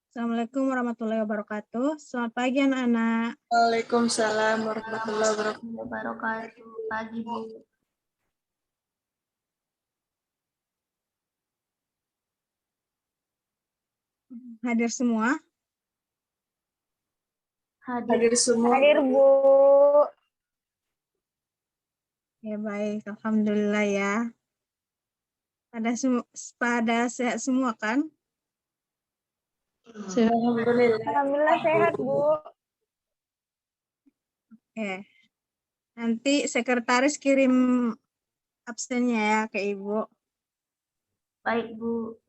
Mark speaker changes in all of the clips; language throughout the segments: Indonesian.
Speaker 1: Assalamualaikum warahmatullahi wabarakatuh. Selamat pagi anak-anak.
Speaker 2: Waalaikumsalam warahmatullahi wabarakatuh. Pagi, Bu.
Speaker 1: Hadir semua?
Speaker 2: Hadir semua.
Speaker 3: Hadir, Bu.
Speaker 1: Ya baik, alhamdulillah ya. Pada sehat semua kan?
Speaker 2: Alhamdulillah.
Speaker 3: Alhamdulillah sehat, Bu.
Speaker 1: Oke. Nanti sekretaris kirim absennya ya ke Ibu.
Speaker 2: Baik, Bu.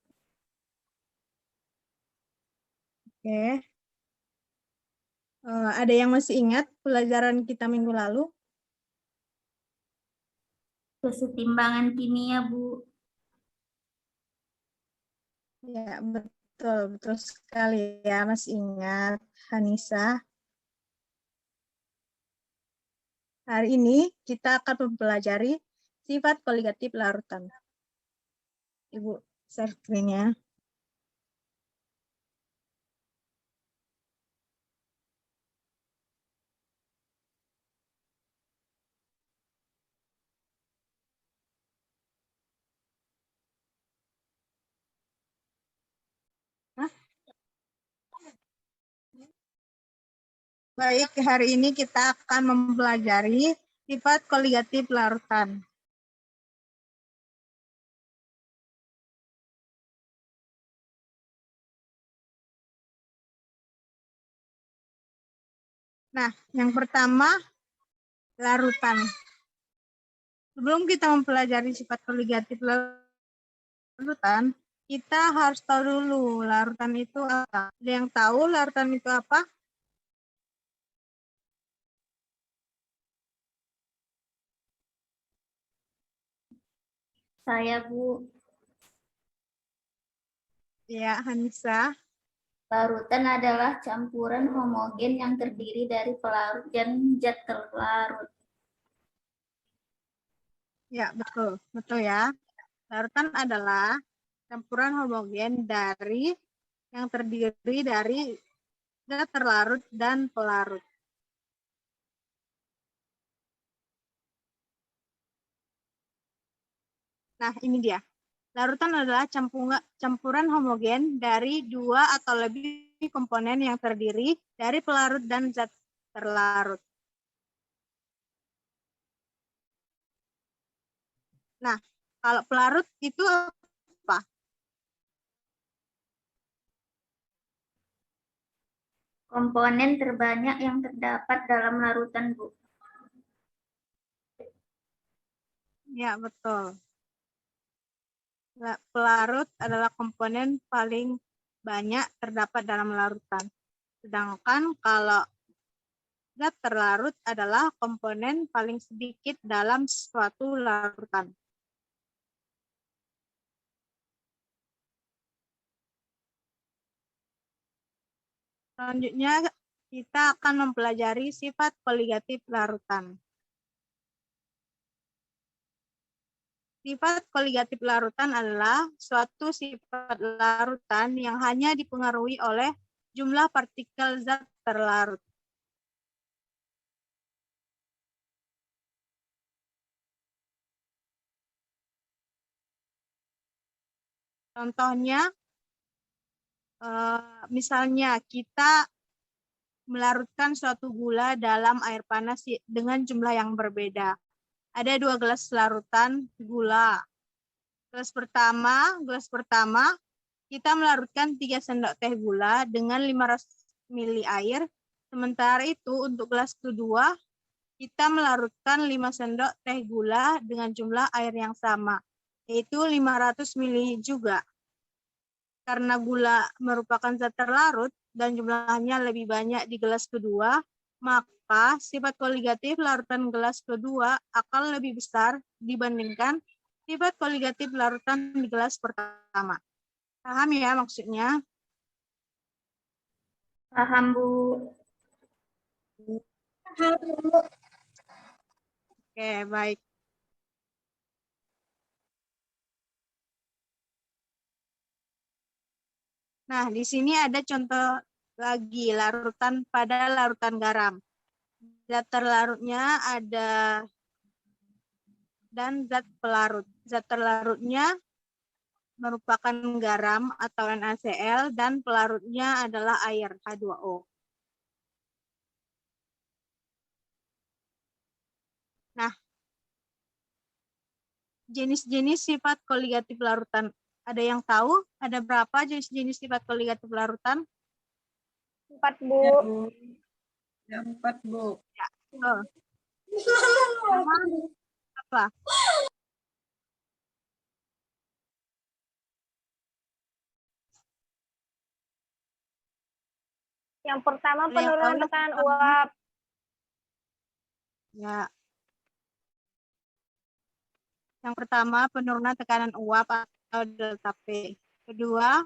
Speaker 1: Oke. Ada yang masih ingat pelajaran kita minggu lalu?
Speaker 2: Kesetimbangan kimia, Bu.
Speaker 1: Ya, betul sekali ya, masih ingat Hanisa. Hari ini kita akan mempelajari sifat koligatif larutan. Ibu share screen-nya. Baik, hari ini kita akan mempelajari sifat koligatif larutan. Nah, yang pertama, larutan. Sebelum kita mempelajari sifat koligatif larutan, kita harus tahu dulu larutan itu apa. Ada yang tahu larutan itu apa?
Speaker 2: Saya, Bu.
Speaker 1: Ya, Hanisa.
Speaker 2: Larutan adalah campuran homogen yang terdiri dari pelarut dan zat terlarut.
Speaker 1: Ya, betul ya. Larutan adalah campuran homogen yang terdiri dari zat terlarut dan pelarut. Nah, ini dia. Larutan adalah campuran homogen dari dua atau lebih komponen yang terdiri dari pelarut dan zat terlarut. Nah, kalau pelarut itu apa?
Speaker 2: Komponen terbanyak yang terdapat dalam larutan, Bu.
Speaker 1: Ya, betul. Pelarut adalah komponen paling banyak terdapat dalam larutan. Sedangkan kalau zat terlarut adalah komponen paling sedikit dalam suatu larutan. Selanjutnya, kita akan mempelajari sifat koligatif larutan. Sifat koligatif larutan adalah suatu sifat larutan yang hanya dipengaruhi oleh jumlah partikel zat terlarut. Contohnya, misalnya kita melarutkan suatu gula dalam air panas dengan jumlah yang berbeda. Ada 2 gelas larutan gula. Gelas pertama kita melarutkan 3 sendok teh gula dengan 500 ml air. Sementara itu untuk gelas kedua kita melarutkan 5 sendok teh gula dengan jumlah air yang sama, yaitu 500 ml juga. Karena gula merupakan zat terlarut dan jumlahnya lebih banyak di gelas kedua, maka sifat koligatif larutan gelas kedua akan lebih besar dibandingkan sifat koligatif larutan di gelas pertama. Paham ya maksudnya?
Speaker 2: Paham, Bu.
Speaker 1: Oke, baik. Nah, di sini ada contoh lagi larutan pada larutan garam. Zat terlarutnya ada dan zat pelarut. Zat terlarutnya merupakan garam atau NaCl dan pelarutnya adalah air H2O. Nah, jenis-jenis sifat koligatif larutan. Ada yang tahu? Ada berapa jenis-jenis sifat koligatif larutan?
Speaker 3: 4, Bu.
Speaker 4: Ya, Bu. Yang 4, Bu.
Speaker 1: Ya. Oh. Pertama, apa?
Speaker 3: Yang pertama
Speaker 1: Ada yang
Speaker 3: penurunan
Speaker 1: tahu?
Speaker 3: tekanan uap.
Speaker 1: Ya. Yang pertama, penurunan tekanan uap atau delta P. Kedua,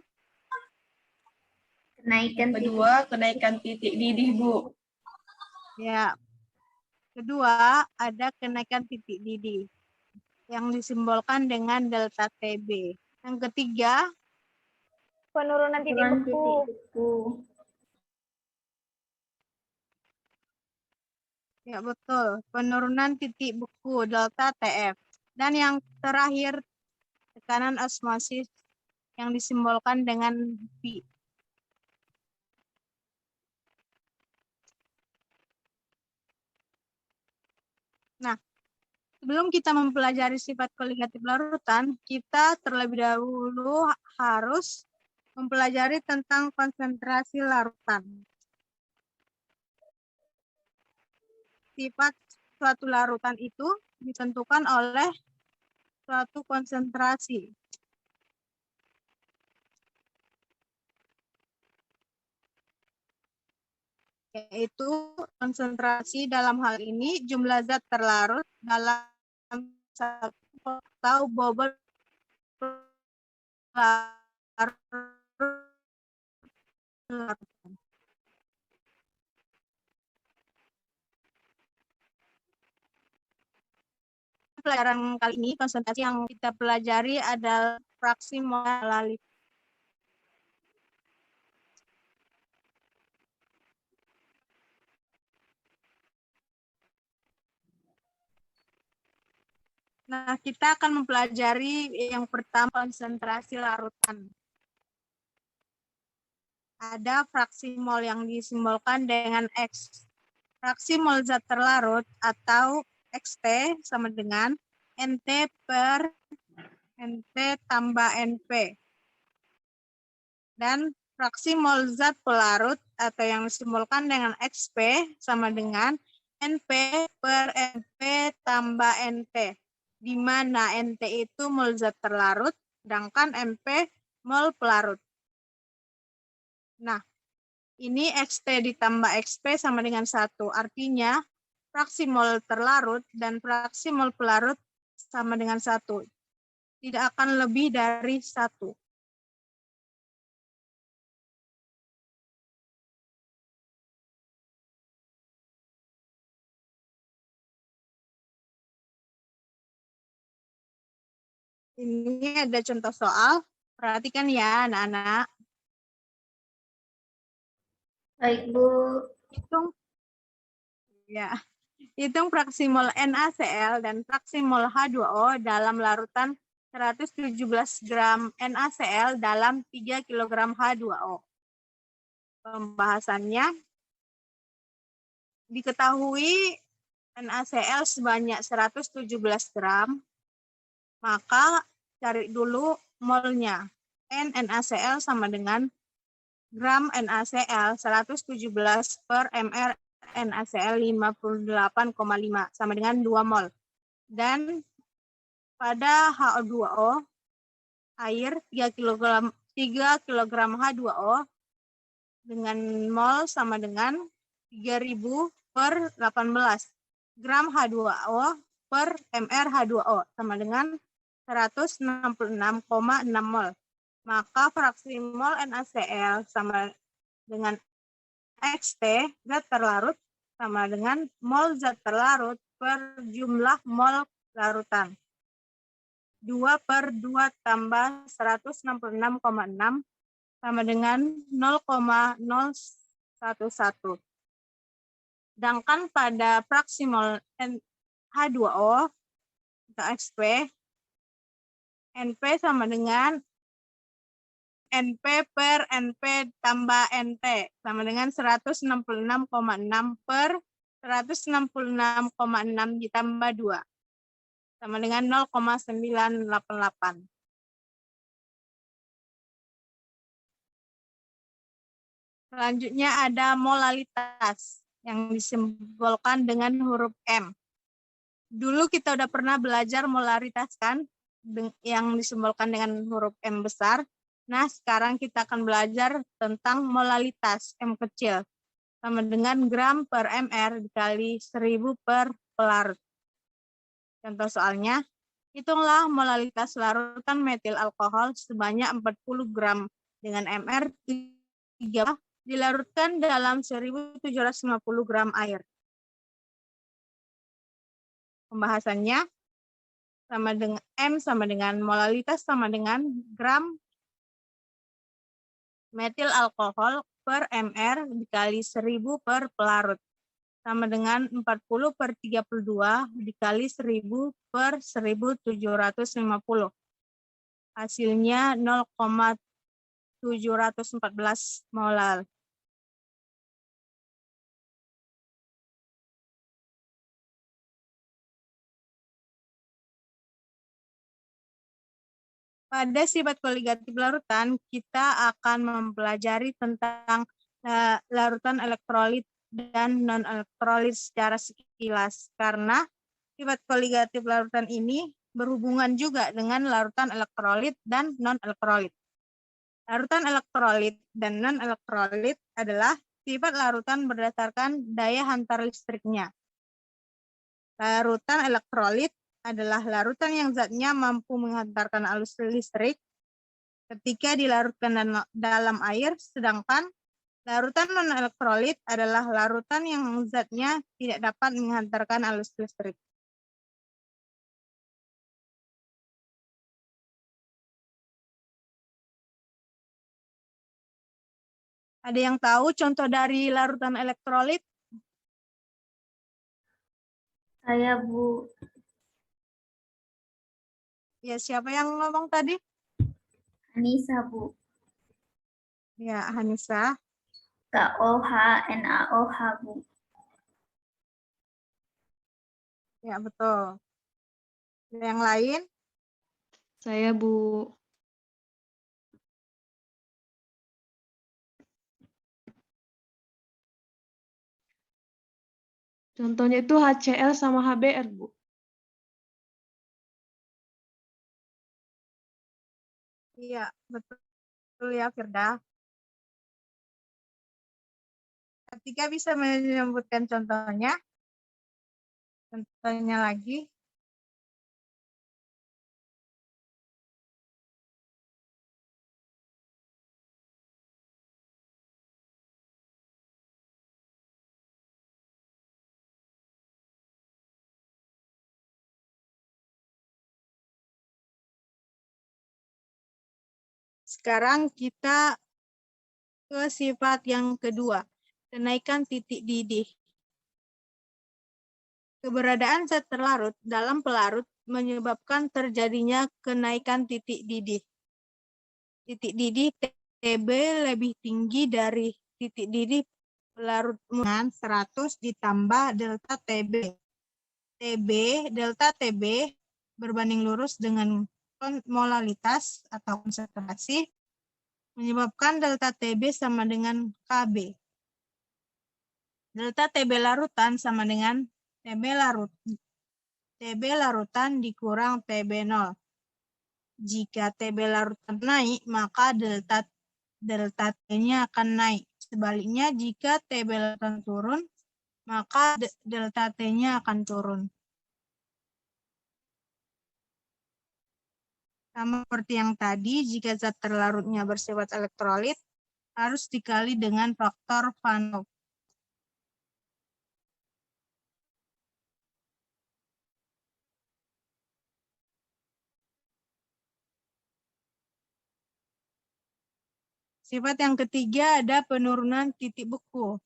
Speaker 2: Kenaikan
Speaker 4: Yang kedua, kenaikan titik didih, Bu.
Speaker 1: ya. Kedua, ada kenaikan titik didih yang disimbolkan dengan delta TB. Yang ketiga,
Speaker 3: Penurunan titik
Speaker 2: titik
Speaker 3: beku.
Speaker 2: beku.
Speaker 1: ya betul, penurunan titik beku delta TF. Dan yang terakhir, tekanan osmosis yang disimbolkan dengan P. Nah, sebelum kita mempelajari sifat koligatif larutan, kita terlebih dahulu harus mempelajari tentang konsentrasi larutan. Sifat suatu larutan itu ditentukan oleh suatu konsentrasi. Yaitu konsentrasi dalam hal ini jumlah zat terlarut dalam satu atau bobot larutan. Pelajaran kali ini konsentrasi yang kita pelajari adalah fraksi molalit. Nah, kita akan mempelajari yang pertama konsentrasi larutan. Ada fraksi mol yang disimbolkan dengan X. Fraksi mol zat terlarut atau XT sama dengan NT per NT tambah NP. Dan fraksi mol zat pelarut atau yang disimbolkan dengan XP sama dengan NP per NP tambah NT. Di mana NT itu mol zat terlarut, sedangkan NP mol pelarut. Nah, ini XT ditambah XP sama dengan 1. Artinya, fraksi mol terlarut dan fraksi mol pelarut sama dengan 1. Tidak akan lebih dari 1. Ini ada contoh soal. Perhatikan ya, anak-anak.
Speaker 2: Baik, Bu.
Speaker 1: Hitung fraksi mol NaCl dan fraksi mol H2O dalam larutan 117 gram NaCl dalam 3 kg H2O. Pembahasannya, diketahui NaCl sebanyak 117 gram, maka cari dulu molnya. NaCl sama dengan gram NaCl 117 per mR NaCl 58,5 sama dengan 2 mol. Dan pada H2O air 3 kg H2O dengan mol sama dengan 3000 per 18 gram H2O per mR H2O sama dengan 166,6 mol. Maka fraksi mol NaCl sama dengan XT zat terlarut sama dengan mol zat terlarut per jumlah mol larutan. 2 per 2 tambah 166,6 sama dengan 0,011. Sedangkan pada fraksi mol H2O atau XP, NP sama dengan NP per NP tambah NT sama dengan 166,6 per 166,6 ditambah 2 sama dengan 0,988. Selanjutnya ada molalitas yang disimbolkan dengan huruf M. Dulu kita udah pernah belajar molaritas kan, yang disimbolkan dengan huruf M besar. Nah, sekarang kita akan belajar tentang molalitas M kecil, sama dengan gram per mr dikali 1000 per pelarut. Contoh soalnya, hitunglah molalitas larutan metil alkohol sebanyak 40 gram dengan mr 3 dilarutkan dalam 1750 gram air. Pembahasannya sama dengan M sama dengan molalitas sama dengan gram metil alkohol per mr dikali 1000 per pelarut sama dengan 40 per 32 dikali 1000 per 1750. Hasilnya 0,714 molar. Pada sifat koligatif larutan, kita akan mempelajari tentang larutan elektrolit dan non-elektrolit secara sekilas. Karena sifat koligatif larutan ini berhubungan juga dengan larutan elektrolit dan non-elektrolit. Larutan elektrolit dan non-elektrolit adalah sifat larutan berdasarkan daya hantar listriknya. Larutan elektrolit adalah larutan yang zatnya mampu menghantarkan arus listrik ketika dilarutkan dalam air, sedangkan larutan non-elektrolit adalah larutan yang zatnya tidak dapat menghantarkan arus listrik. Ada yang tahu contoh dari larutan elektrolit?
Speaker 2: Saya, Bu.
Speaker 1: Ya, siapa yang ngomong tadi?
Speaker 2: Anissa, Bu.
Speaker 1: Ya, Hanisa.
Speaker 2: KOH, NaOH, Bu.
Speaker 1: Ya, betul. Yang lain?
Speaker 4: Saya, Bu. Contohnya itu HCl sama HBr, Bu.
Speaker 1: Iya, betul ya, Firda. Ketika bisa menyebutkan contohnya. Contohnya lagi. Sekarang kita ke sifat yang kedua, kenaikan titik didih. Keberadaan zat terlarut dalam pelarut menyebabkan terjadinya kenaikan titik didih. Titik didih TB lebih tinggi dari titik didih pelarut dengan 100 ditambah delta TB. Delta TB berbanding lurus dengan molalitas atau konsentrasi menyebabkan delta TB sama dengan KB. Delta TB larutan sama dengan TB larutan dikurang TB0. Jika TB larutan naik, maka delta T-nya akan naik. Sebaliknya, jika TB larutan turun, maka delta T-nya akan turun. Sama seperti yang tadi, jika zat terlarutnya bersifat elektrolit, harus dikali dengan faktor Van Hoff. Sifat yang ketiga ada penurunan titik beku.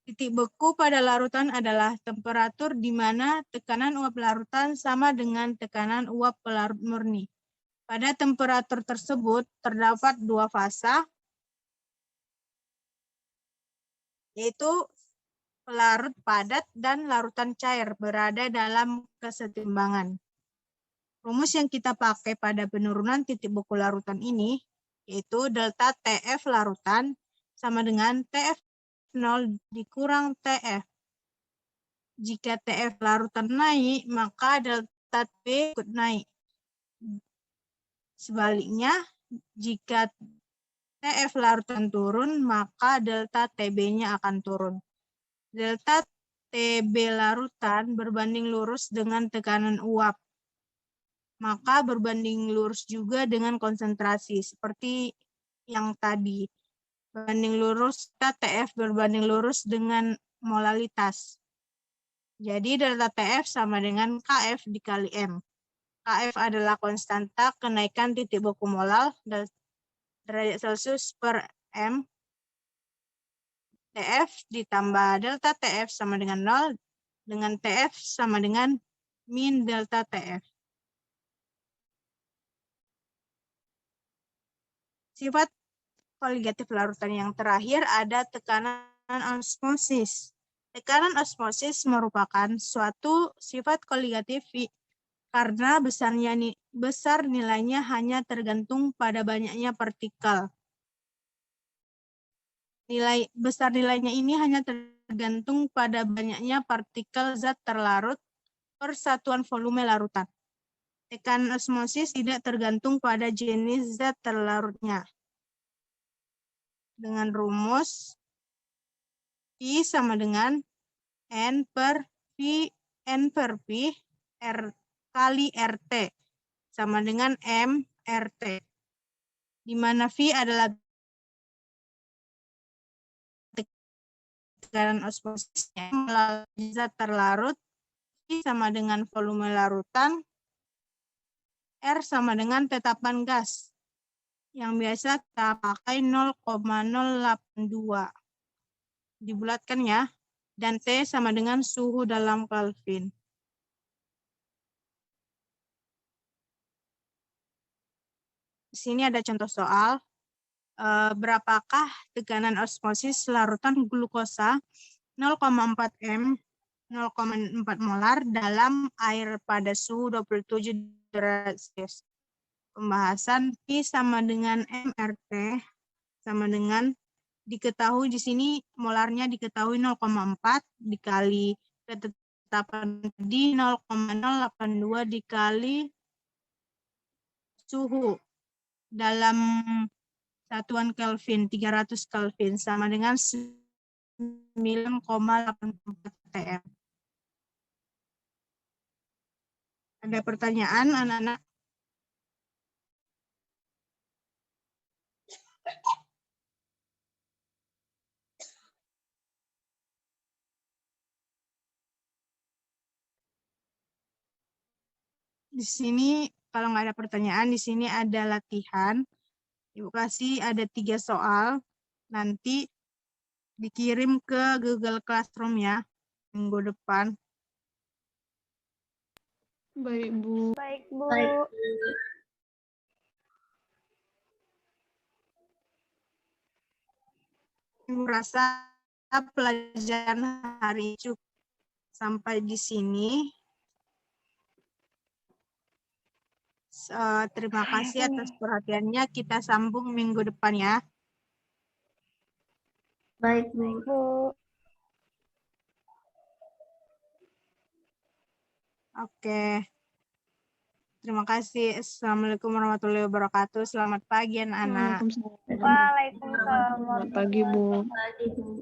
Speaker 1: Titik beku pada larutan adalah temperatur di mana tekanan uap larutan sama dengan tekanan uap pelarut murni. Pada temperatur tersebut terdapat dua fasa, yaitu pelarut padat dan larutan cair berada dalam kesetimbangan. Rumus yang kita pakai pada penurunan titik beku larutan ini yaitu delta TF larutan sama dengan TF0 dikurang TF. Jika TF larutan naik, maka delta T ikut naik. Sebaliknya, jika TF larutan turun, maka delta TB-nya akan turun. Delta TB larutan berbanding lurus dengan tekanan uap. Maka berbanding lurus juga dengan konsentrasi, seperti yang tadi. Banding lurus, TF berbanding lurus dengan molalitas. Jadi delta TF sama dengan KF dikali M. KF adalah konstanta kenaikan titik beku molal derajat Celcius per M. TF ditambah delta TF sama dengan 0, dengan TF sama dengan min delta TF. Sifat koligatif larutan yang terakhir ada tekanan osmosis. Tekanan osmosis merupakan suatu sifat koligatif karena besar nilainya hanya tergantung pada banyaknya partikel. Besar nilainya ini hanya tergantung pada banyaknya partikel zat terlarut per satuan volume larutan. Tekanan osmosis tidak tergantung pada jenis zat terlarutnya. Dengan rumus P sama dengan N per P R kali RT sama dengan M RT. Di mana V adalah tekanan osmosisnya melalui zat terlarut, I sama dengan volume larutan, R sama dengan tetapan gas, yang biasa kita pakai 0,082. Dibulatkan ya, dan T sama dengan suhu dalam Kelvin. Di sini ada contoh soal. Berapakah tekanan osmosis larutan glukosa 0,4 M 0,4 molar dalam air pada suhu 27 derajat Celcius. Pembahasan P sama dengan MRT sama dengan diketahui di sini molarnya diketahui 0,4 dikali ketetapan di 0,082 dikali suhu dalam satuan Kelvin 300 Kelvin sama dengan 9,84 TM. Ada pertanyaan anak-anak? Di sini kalau nggak ada pertanyaan, di sini ada latihan. Ibu kasih ada 3 soal. Nanti dikirim ke Google Classroom ya minggu depan.
Speaker 4: Baik, Bu.
Speaker 3: Baik, Bu.
Speaker 2: Baik.
Speaker 1: Ibu rasa pelajaran hari cukup sampai di sini. Terima kasih atas perhatiannya. Kita sambung minggu depan ya.
Speaker 2: Baik, Bu.
Speaker 3: Bu.
Speaker 1: Oke. Terima kasih. Assalamualaikum warahmatullahi wabarakatuh. Selamat pagi anak-anak.
Speaker 4: Waalaikumsalam.
Speaker 3: Waalaikumsalam.
Speaker 4: Selamat pagi, Bu.
Speaker 2: Pagi, Bu.